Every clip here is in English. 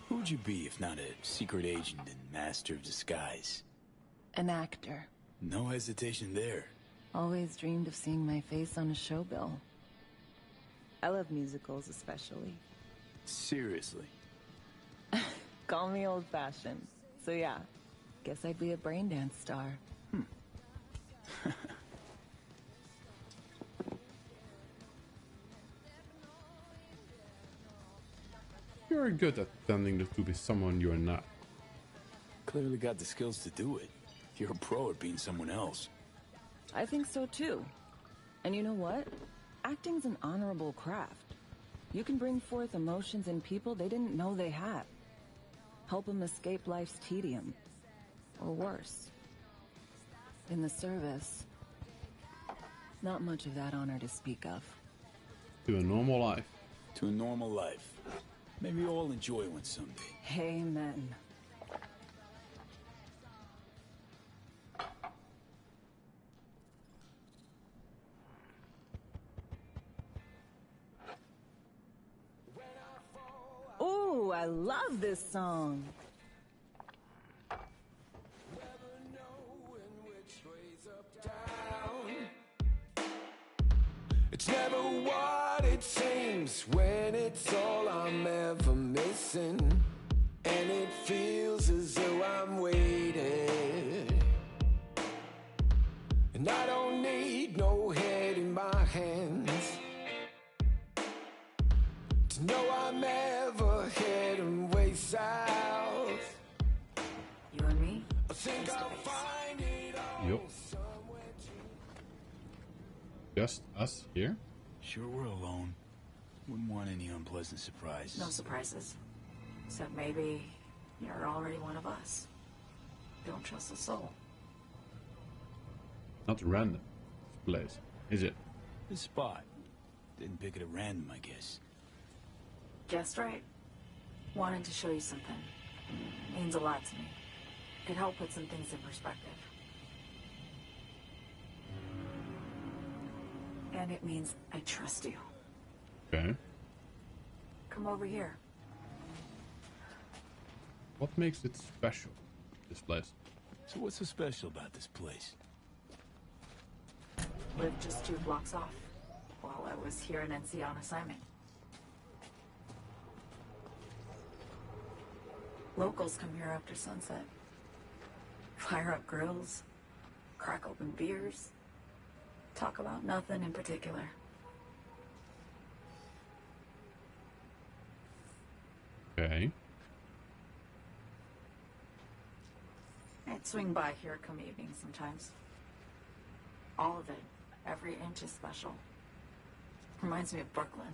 Who'd you be if not a secret agent and master of disguise? An actor. No hesitation there. Always dreamed of seeing my face on a show bill. I love musicals especially. Seriously? Call me old-fashioned. So yeah, guess I'd be a brain dance star. You're good at pretending to be someone you're not. Clearly got the skills to do it. You're a pro at being someone else. I think so too. And you know what? Acting's an honorable craft. You can bring forth emotions in people they didn't know they had. Help them escape life's tedium. Or worse. In the service, not much of that honor to speak of. To a normal life. To a normal life. Maybe we'll all enjoy one someday. Amen. Ooh, I love this song. It's never what it seems when it's all I'm ever missing. And it feels as though I'm waiting. And I don't need no head in my hands to know I'm ever heading way south. You and me? I think I'll find it all. Yup. Just us here? Sure we're alone. Wouldn't want any unpleasant surprises. No surprises. Except maybe you're already one of us. Don't trust a soul. Not random, this place, is it? This spot. Didn't pick it at random, I guess. Guessed right. Wanted to show you something. Means a lot to me. Could help put some things in perspective. And it means I trust you. Okay. Come over here. What makes it special, this place? So what's so special about this place? Lived just 2 blocks off while I was here in NC on assignment. Locals come here after sunset. Fire up grills, crack open beers, talk about nothing in particular. Okay. I'd swing by here come evening sometimes. All of it, every inch is special. Reminds me of Brooklyn.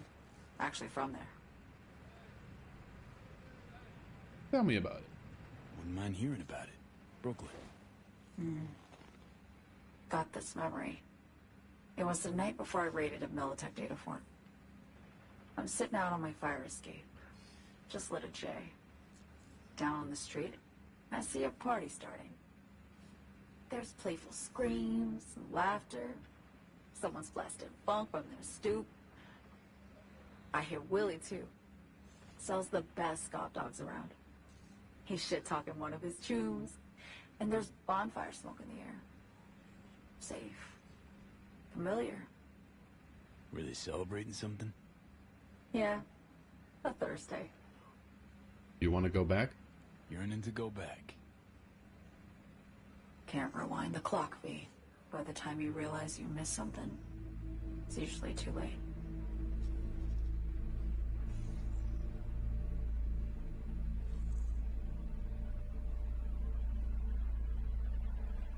Actually from there. Tell me about it. Wouldn't mind hearing about it. Brooklyn. Got this memory. It was the night before I raided a Militech data fort. I'm sitting out on my fire escape. Just lit a J. Down on the street, I see a party starting. There's playful screams and laughter. Someone's blasting funk from their stoop. I hear Willie, too. Sells the best scout dogs around. He's shit-talking one of his tunes. And there's bonfire smoke in the air. Safe. Familiar. Were they celebrating something? Yeah. A Thursday. You want to go back? Yearning to go back. Can't rewind the clock, V. By the time you realize you missed something, it's usually too late.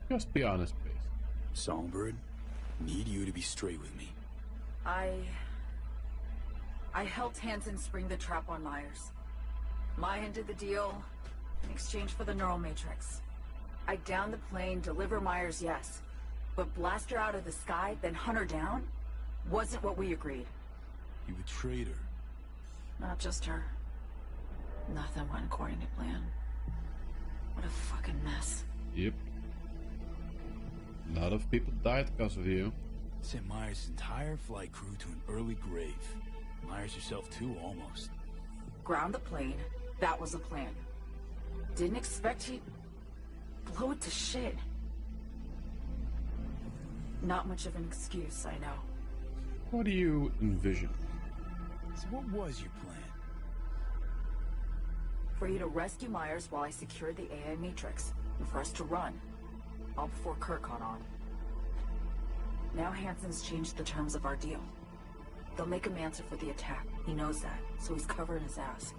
Just be honest, please. Songbird, need you to be straight with me. I helped Hansen spring the trap on Myers. Maya did the deal in exchange for the neural matrix. I downed the plane, deliver Myers, yes. But blast her out of the sky, then hunt her down? Wasn't what we agreed. You betrayed her. Not just her. Nothing went according to plan. What a fucking mess. Yep. A lot of people died because of you. Sent Myers' entire flight crew to an early grave. Myers herself too, almost. Ground the plane, That was the plan. Didn't expect he'd blow it to shit. Not much of an excuse, I know. What do you envision? So what was your plan? For you to rescue Myers while I secured the AI Matrix, and for us to run. All before Kurt caught on. Now Hansen's changed the terms of our deal. They'll make him answer for the attack. He knows that, so he's covering his ass.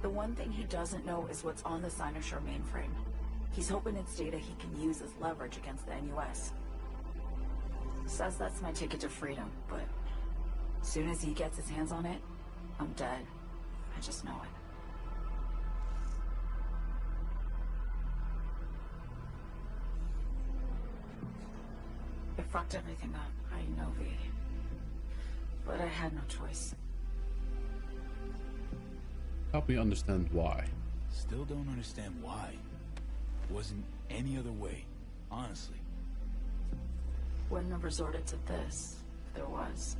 The one thing he doesn't know is what's on the Cynosure mainframe. He's hoping it's data he can use as leverage against the NUS. Says that's my ticket to freedom, but as soon as he gets his hands on it, I'm dead. I just know it. It fucked everything up, I know, V. But I had no choice. Help me understand why. Still don't understand why. Wasn't any other way, honestly. Wouldn't have resorted to this, if there was.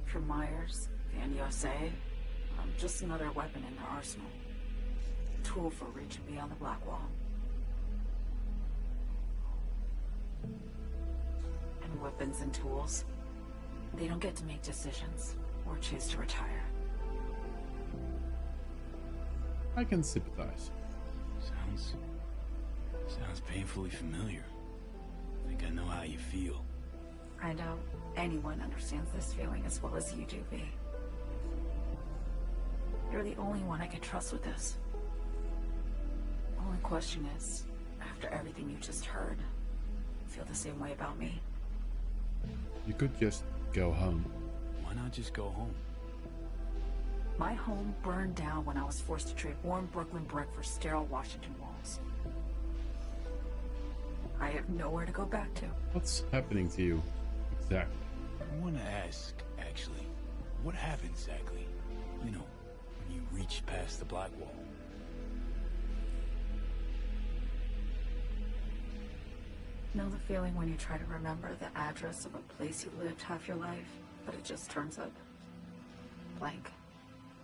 For Myers, the NUSA, I'm just another weapon in their arsenal. A tool for reaching beyond the Black Wall. And weapons and tools, they don't get to make decisions or choose to retire. I can sympathize. Sounds painfully familiar. I think I know how you feel. I doubt anyone understands this feeling as well as you do, V. You're the only one I can trust with this. Only question is, after everything you just heard, feel the same way about me? You could just go home. Why not just go home? My home burned down when I was forced to trade warm Brooklyn brick for sterile Washington walls. I have nowhere to go back to. What's happening to you exactly? I want to ask, actually, what happened exactly? You know, when you reached past the Black Wall. Know the feeling when you try to remember the address of a place you lived half your life, but it just turns up blank?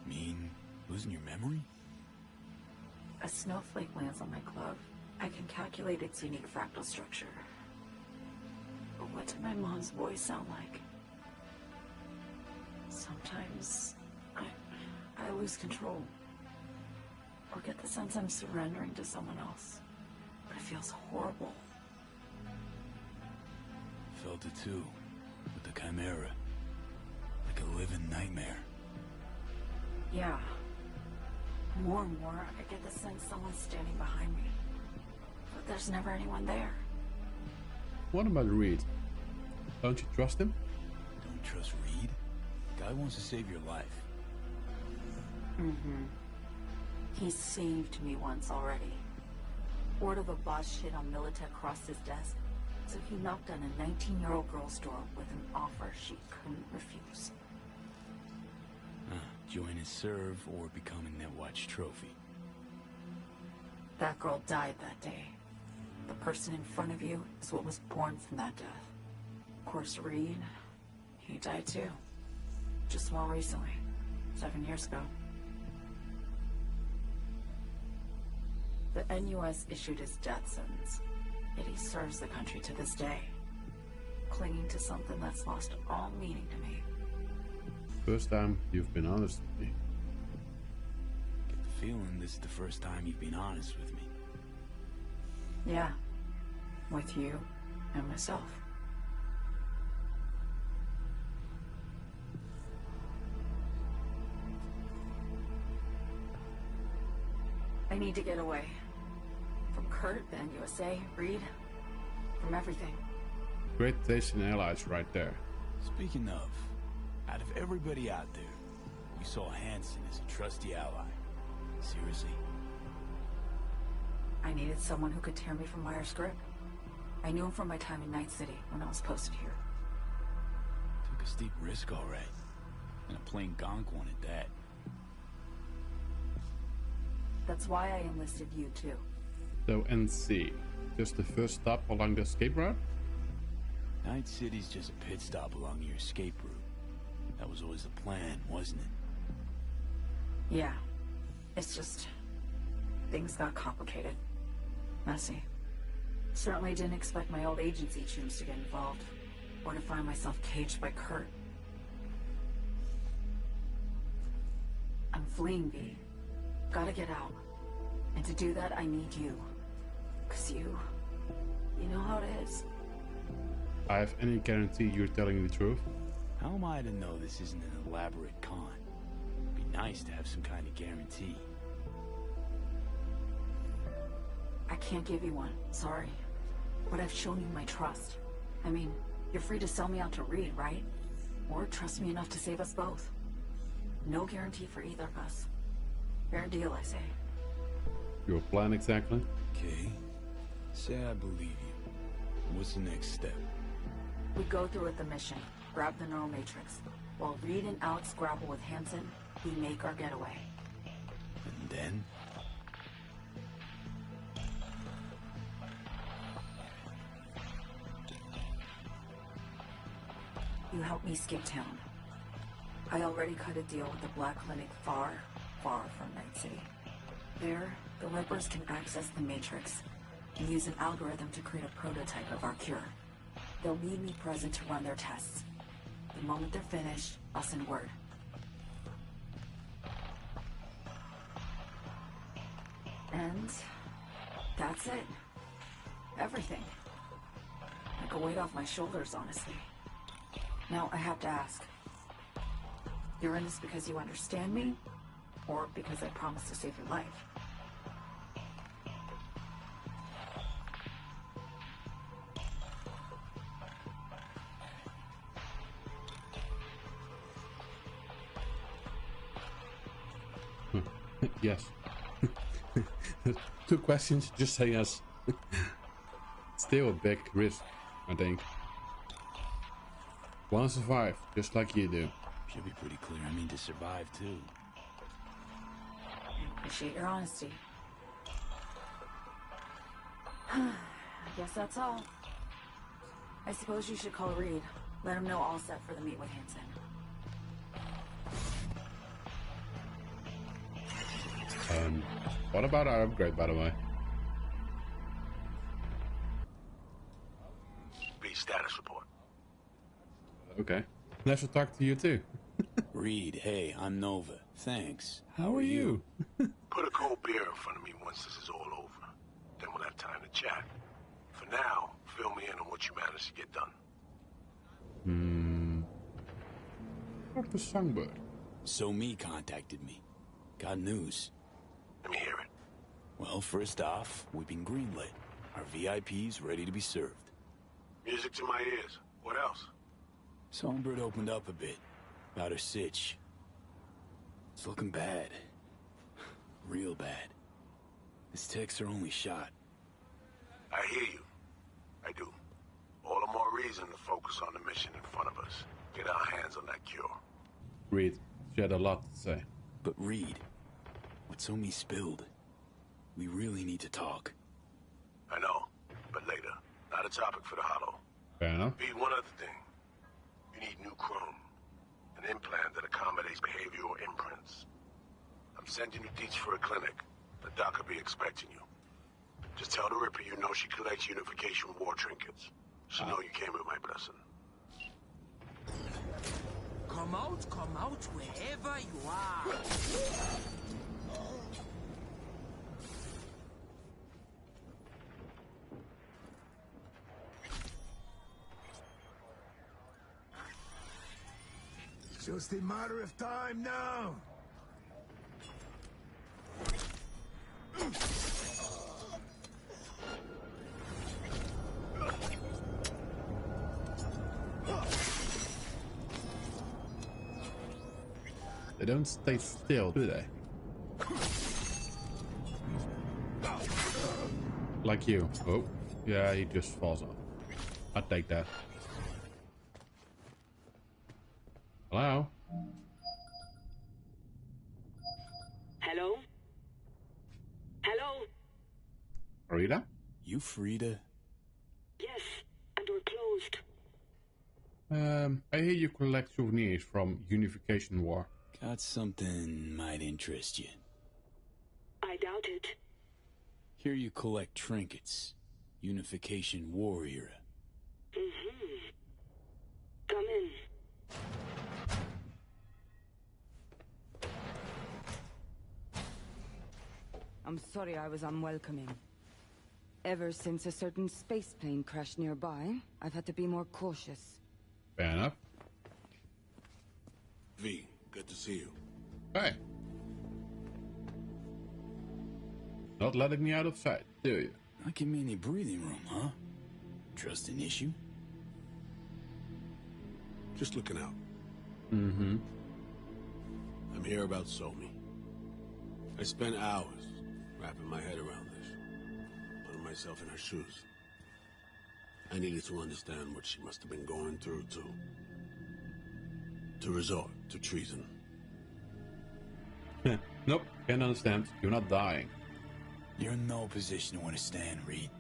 Mean losing your memory? A snowflake lands on my glove. I can calculate its unique fractal structure. But what did my mom's voice sound like? Sometimes I lose control. Or get the sense I'm surrendering to someone else. But it feels horrible. Felt it too, with the Chimera. Like a living nightmare. Yeah. More and more, I get the sense someone's standing behind me. But there's never anyone there. What about Reed? Don't you trust him? Don't trust Reed? Guy wants to save your life. Mm-hmm. He saved me once already. Word of a boss shit on Militech crossed his desk, so he knocked on a 19-year-old girl's door with an offer she couldn't refuse. Join his serve or become a Netwatch trophy. That girl died that day. The person in front of you is what was born from that death. Of course, Reed, he died too. Just more recently, 7 years ago. The NUS issued his death sentence, yet he serves the country to this day, clinging to something that's lost all meaning to me. First time you've been honest with me. Get the feeling this is the first time you've been honest with me. Yeah, with you and myself. I need to get away. From Kurt, the NUSA, Reed, from everything. Great taste in allies right there. Speaking of, out of everybody out there, you saw Hansen as a trusty ally. Seriously? I needed someone who could tear me from Myers' grip. I knew him from my time in Night City when I was posted here. Took a steep risk, all right. And a plain gonk one at that. That's why I enlisted you, too. So NC, just the first stop along the escape route? Night City's just a pit stop along your escape route. That was always the plan, wasn't it? Yeah. It's just... things got complicated. Messy. Certainly didn't expect my old agency chums to get involved. Or to find myself caged by Kurt. I'm fleeing, V. Gotta get out. And to do that, I need you. 'Cause you know how it is. I have any guarantee you're telling the truth? How am I to know this isn't an elaborate con? It'd be nice to have some kind of guarantee. I can't give you one, sorry. But I've shown you my trust. I mean, you're free to sell me out to Reed, right? Or trust me enough to save us both. No guarantee for either of us. Fair deal, I say. Your plan exactly? Okay. Say I believe you. What's the next step? We go through with the mission, grab the neural matrix. While Reed and Alex grapple with Hansen, we make our getaway. And then? You help me skip town. I already cut a deal with the Black Clinic far, far from Night City. There, the Rippers can access the Matrix and use an algorithm to create a prototype of our cure. They'll need me present to run their tests. The moment they're finished, I'll send word. And that's it. Everything. Like a weight off my shoulders, honestly. Now, I have to ask. You're in this because you understand me? Or because I promised to save your life? Yes. 2 questions, just say yes. Still a big risk, I think. Wanna survive, just like you do. Should be pretty clear. I mean to survive, too. I appreciate your honesty. I guess that's all. I suppose you should call Reed. Let him know all set for the meet with Hansen. What about our upgrade, by the way? B status report. Okay. Nice to talk to you too. Reed, hey, I'm Nova. Thanks. How are you? Put a cold beer in front of me once this is all over. Then we'll have time to chat. For now, fill me in on what you managed to get done. Dr. Songbird. So me contacted me. Got news. Let me hear it. Well, first off, we've been greenlit. Our VIP's ready to be served. Music to my ears. What else? Songbird opened up a bit about her sitch. It's looking bad. Real bad. His techs are only shot. I hear you. I do. All the more reason to focus on the mission in front of us. Get our hands on that cure. Reed, she had a lot to say. But Reed, what's so me spilled? We really need to talk. I know, but later. Not a topic for the hollow. Fair enough. Be one other thing. You need new chrome. An implant that accommodates behavioral imprints. I'm sending you deets for a clinic. The doc will be expecting you. Just tell the Ripper you know she collects unification war trinkets. She know you came with my blessing. Come out wherever you are. Just a matter of time now. They don't stay still, do they? Like you. Oh, yeah, he just falls off. I'll take that. Hello? Hello? Hello? Rita? You free to... Yes, and we're closed. I hear you collect souvenirs from Unification War. Got something might interest you. I doubt it. Here you collect trinkets. Unification War era. Mm-hmm. Come in. I'm sorry I was unwelcoming. Ever since a certain space plane crashed nearby, I've had to be more cautious. Fair enough. V, good to see you. Hey. Not letting me out of sight, do you? Not giving me any breathing room, huh? Trust an issue? Just looking out. Mm-hmm. I'm here about Somi. I spent hours wrapping my head around this, putting myself in her shoes. I needed to understand what she must have been going through to resort to treason. Nope, can't understand. You're not dying. You're in no position to understand, Reed.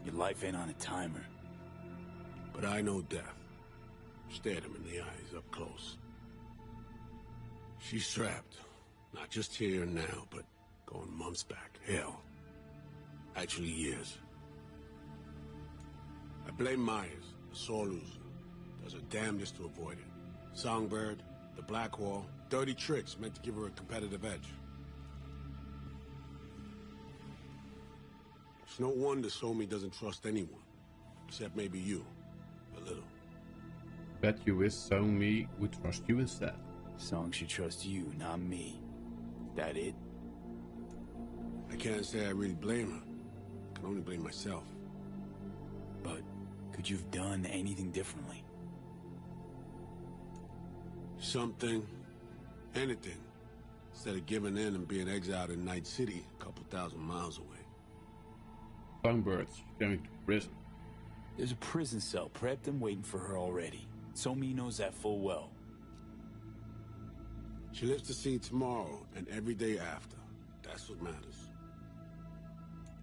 Your life ain't on a timer. But I know death. Stared him in the eyes up close. She's trapped. Not just here and now, but going months back. Hell. Actually years. I blame Myers, the sore loser. Does her damnedest to avoid it. Songbird, the Black Wall, dirty tricks meant to give her a competitive edge. It's no wonder Somi doesn't trust anyone. Except maybe you. A little. Bet you wish Somi would trust you instead. Song should trust you, not me. That it? I can't say I really blame her. I can only blame myself. But could you have done anything differently? Something. Anything. Instead of giving in and being exiled in Night City, a couple thousand miles away. Songbird's going to prison. There's a prison cell prepped and waiting for her already. Somi knows that full well. She lives to see tomorrow and every day after. That's what matters.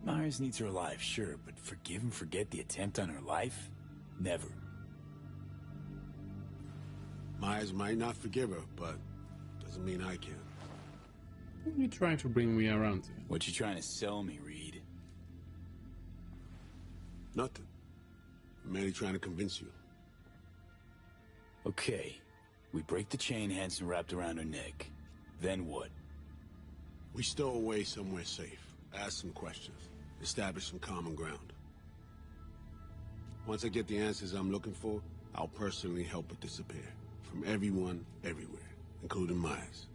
Myers needs her alive, sure, but forgive and forget the attempt on her life? Never. Myers might not forgive her, but doesn't mean I can. What are you trying to bring me around to? What you trying to sell me, Reed? Nothing. I'm merely trying to convince you. Okay. We break the chain Hansen wrapped around her neck. Then what? We stow away somewhere safe. Ask some questions. Establish some common ground. Once I get the answers I'm looking for, I'll personally help it disappear. From everyone, everywhere. Including Myers.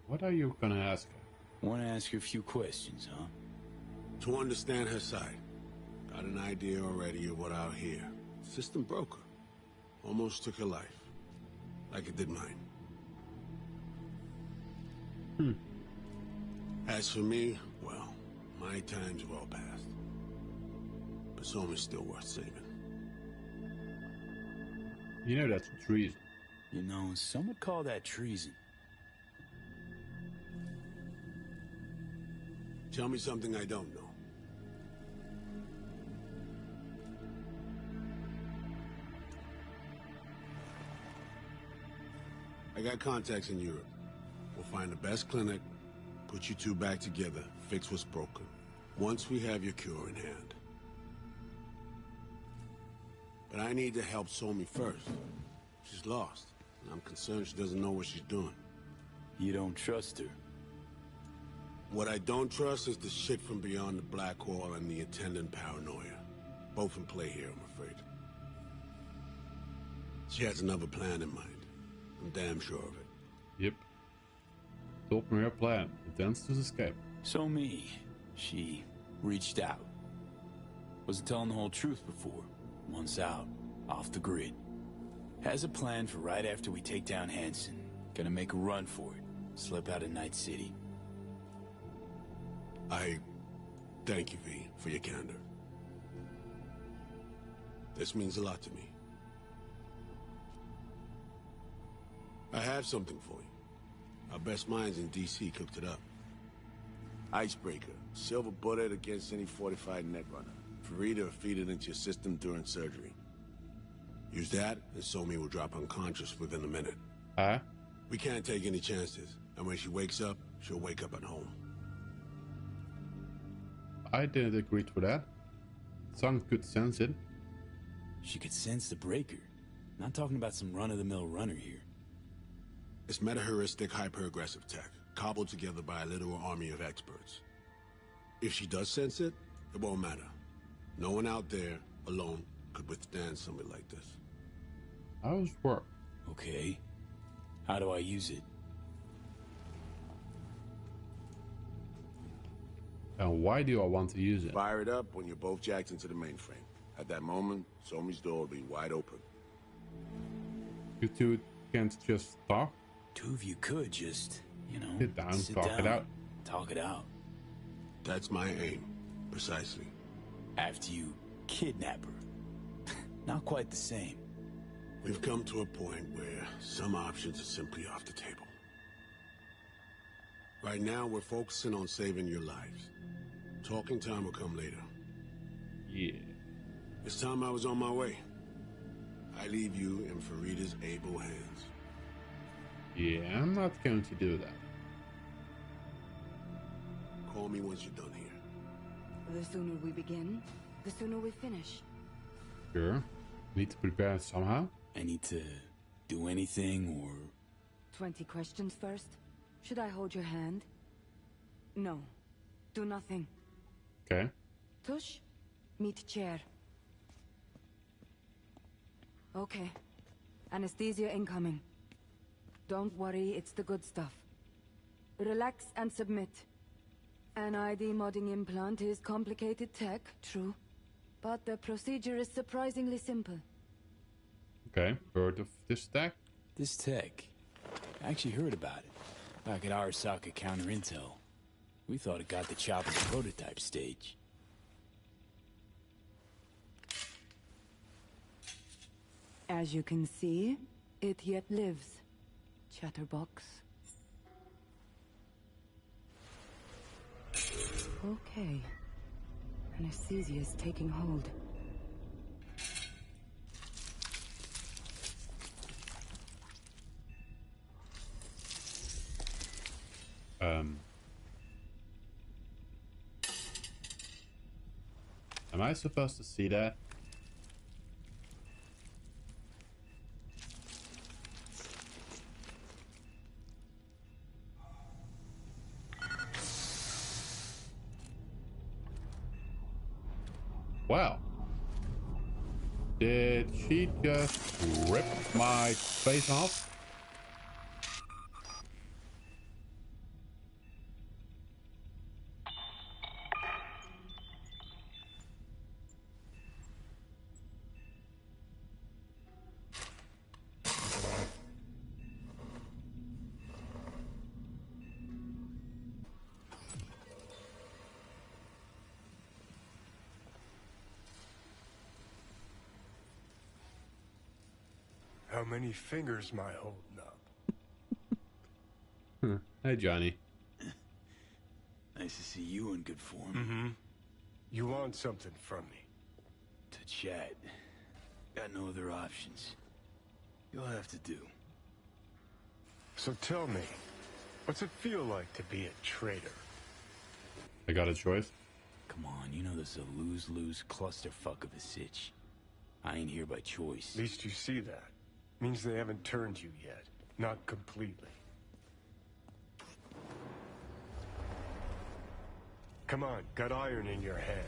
What are you gonna ask her? Want to ask her a few questions, huh? To understand her side. Got an idea already of what I'll hear. System broke her. Almost took her life. Like it did mine. As for me, well, my time's well past. But Somi's still worth saving. You know that's treason. You know, some would call that treason. Tell me something I don't know. I got contacts in Europe. We'll find the best clinic, put you two back together, fix what's broken. Once we have your cure in hand. But I need to help Somi first. She's lost, and I'm concerned she doesn't know what she's doing. You don't trust her? What I don't trust is the shit from beyond the Black Wall and the attendant paranoia. Both in play here, I'm afraid. She has another plan in mind. I'm damn sure of it. Yep. Told me her plan. Intends to escape. Somi, she reached out. Wasn't telling the whole truth before. Once out, off the grid. Has a plan for right after we take down Hansen. Gonna make a run for it. Slip out of Night City. I thank you, V, for your candor. This means a lot to me. I have something for you. Our best minds in D.C. cooked it up. Icebreaker. Silver bullet against any fortified netrunner. Free to feed it into your system during surgery. Use that, and Somi will drop unconscious within a minute. Huh? We can't take any chances, and when she wakes up, she'll wake up at home. I didn't agree to that. Song could sense it. She could sense the breaker. Not talking about some run-of-the-mill runner here. It's meta-heuristic hyper-aggressive tech, cobbled together by a literal army of experts. If she does sense it, it won't matter. No one out there, alone, could withstand something like this. How's work? Okay. How do I use it? And why do I want to use it? Fire it up when you're both jacked into the mainframe. At that moment, Somi's door will be wide open. You two can't just talk? Two of you could just, you know, Sit down, sit talk it down, out. Talk it out. That's my aim, precisely. After you kidnap her. Not quite the same. We've come to a point where some options are simply off the table. Right now, we're focusing on saving your lives. Talking time will come later. Yeah. It's time I was on my way. I leave you in Farida's able hands. Yeah, I'm not going to do that. Call me once you're done here. The sooner we begin, the sooner we finish. Sure. Need to prepare somehow. I need to do anything or... 20 questions first. Should I hold your hand? No. Do nothing. Okay. Tush, meet chair. Okay. Anesthesia incoming. Don't worry, it's the good stuff. Relax and submit. An ID modding implant is complicated tech, true. But the procedure is surprisingly simple. Okay, heard of this tech? This tech. I actually heard about it. Back at Arasaka Counter Intel. We thought it got the chop at the prototype stage. As you can see, it yet lives. Chatterbox. Okay. Anesthesia is taking hold. Am I supposed to see that? Wow. Did she just rip my face off? How many fingers am I holding up? Hey, Johnny. Nice to see you in good form. Mm-hmm. You want something from me? To chat. Got no other options. You'll have to do. So tell me, what's it feel like to be a traitor? I got a choice. Come on, you know this is a lose-lose clusterfuck of a sitch. I ain't here by choice. At least you see that. Means they haven't turned you yet. Not completely. Come on, got iron in your hand.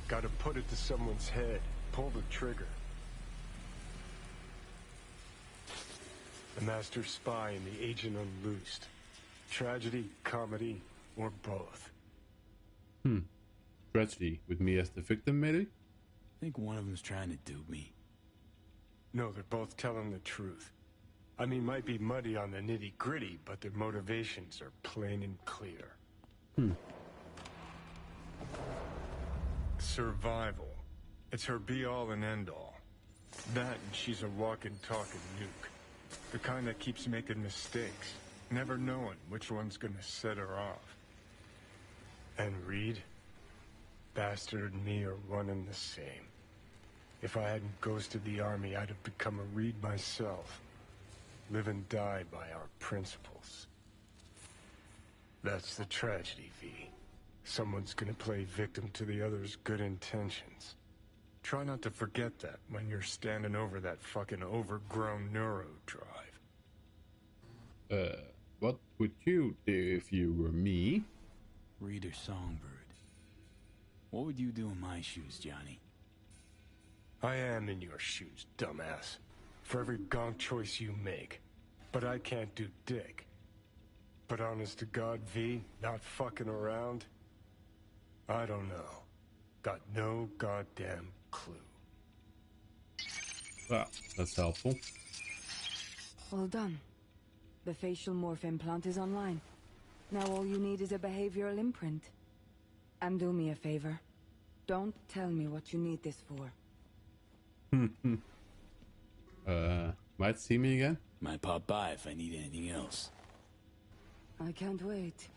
Gotta put it to someone's head. Pull the trigger. The master spy and the agent unloosed. Tragedy, comedy, or both. Tragedy with me as the victim, maybe? I think one of them's trying to dupe me. No, they're both telling the truth. I mean, might be muddy on the nitty-gritty, but their motivations are plain and clear. Survival. It's her be-all and end-all. That and she's a walking, talking nuke. The kind that keeps making mistakes, never knowing which one's gonna set her off. And Reed? Bastard and me are one and the same. If I hadn't ghosted the army, I'd have become a Reed myself. Live and die by our principles. That's the tragedy, V. Someone's gonna play victim to the other's good intentions. Try not to forget that when you're standing over that fucking overgrown neuro drive. What would you do if you were me? Reader Songbird. What would you do in my shoes, Johnny? I am in your shoes, dumbass. For every gonk choice you make. But I can't do dick. But honest to God, V, not fucking around? I don't know. Got no goddamn clue. Well, that's helpful. Well done. The facial morph implant is online. Now all you need is a behavioral imprint. And do me a favor. Don't tell me what you need this for. Might see me again? Might pop by if I need anything else. I can't wait.